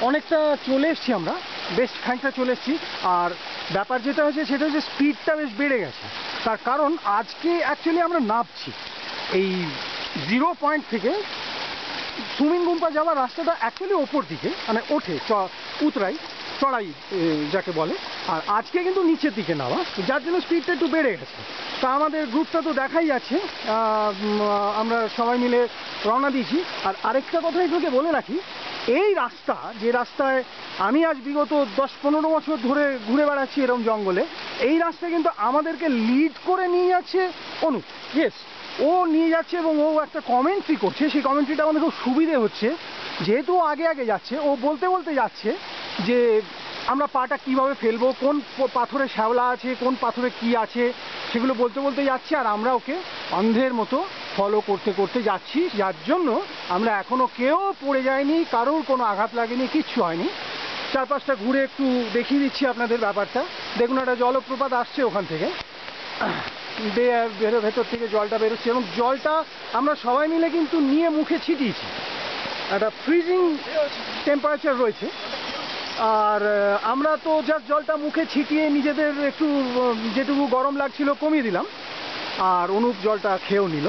অনেকটা চলে এসেছি আমরা, বেশ খানিকটা চলে এসেছি। আর ব্যাপার যেটা হচ্ছে সেটা হচ্ছে স্পিডটা বেশ বেড়ে গেছে। তার কারণ আজকে অ্যাকচুয়ালি আমরা নামছি এই 0 পয়েন্ট থেকে। সুইমিং গুম্পা যাওয়ার রাস্তাটা অ্যাকচুয়ালি ওপর দিকে, মানে ওঠে উতরাই চড়াই যাকে বলে। আর আজকে কিন্তু নিচের দিকে নামা, যার জন্য স্পিডটা একটু বেড়ে গেছে। তা আমাদের গ্রুপটা তো দেখাই যাচ্ছে, আমরা সবাই মিলে রওনা দিয়েছি। আর আরেকটা কথা এগুলোকে বলে রাখি, এই রাস্তা যে রাস্তায় আমি আজ বিগত 10-15 বছর ধরে ঘুরে বেড়াচ্ছি এরকম জঙ্গলে, এই রাস্তায় কিন্তু আমাদেরকে লিড করে নিয়ে যাচ্ছে অনুপ। ইয়েস, ও নিয়ে যাচ্ছে এবং ও একটা কমেন্ট্রি করছে। সেই কমেন্ট্রিটা আমাদের খুব সুবিধে হচ্ছে, যেহেতু আগে আগে যাচ্ছে। ও বলতে বলতে যাচ্ছে যে আমরা পাটা কিভাবে ফেলবো, কোন পাথরে শ্যাওলা আছে, কোন পাথরে কি আছে, সেগুলো বলতে বলতে যাচ্ছে। আর আমরা ওকে অন্ধের মতো ফলো করতে করতে যাচ্ছি, যার জন্য আমরা এখনও কেউ পড়ে যায়নি, কারোর কোনো আঘাত লাগেনি, কিচ্ছু হয়নি। চারপাশটা ঘুরে একটু দেখিয়ে দিচ্ছি আপনাদের ব্যাপারটা। দেখুন একটা জলপ্রপাত আসছে ওখান থেকে, ভেতর থেকে জলটা বেরোচ্ছে এবং জলটা আমরা সবাই মিলে কিন্তু নিয়ে মুখে ছিটিয়েছি। একটা ফ্রিজিং টেম্পারেচার রয়েছে। আর আমরা তো জাস্ট জলটা মুখে ছিটিয়ে নিজেদের একটু যেটুকু গরম লাগছিল কমিয়ে দিলাম। আর অনুপ জলটা খেয়েও নিল।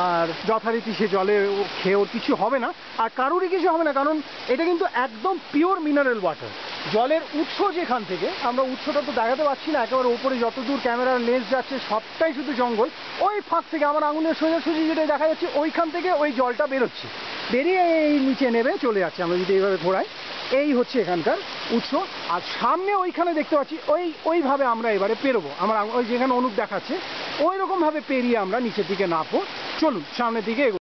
আর যথারীতি সে জলে খেয়েও কিছু হবে না, আর কারোরই কিছু হবে না, কারণ এটা কিন্তু একদম পিওর মিনারেল ওয়াটার। জলের উৎস যেখান থেকে, আমরা উৎসটা তো দেখাতে পারছি না, একেবারে উপরে যতদূর ক্যামেরার লেন্স যাচ্ছে সবটাই শুধু জঙ্গল। ওই ফাঁক থেকে আমার আঙুলের সোজাসুজি যেটা দেখা যাচ্ছে ওইখান থেকে ওই জলটা বেরোচ্ছে, বেরিয়ে এই নিচে নেমে চলে যাচ্ছে। আমরা যদি এইভাবে ঘোরাই, এই হচ্ছে এখানকার উৎস। আর সামনে ওইখানে দেখতে পাচ্ছি ওইভাবে আমরা এবারে পেরোবো। আমার ওই যেখানে অনুপ দেখাচ্ছে ওই রকমভাবে পেরিয়ে আমরা নিচের দিকে নামবো। চলুন সামনের দিকে এগো।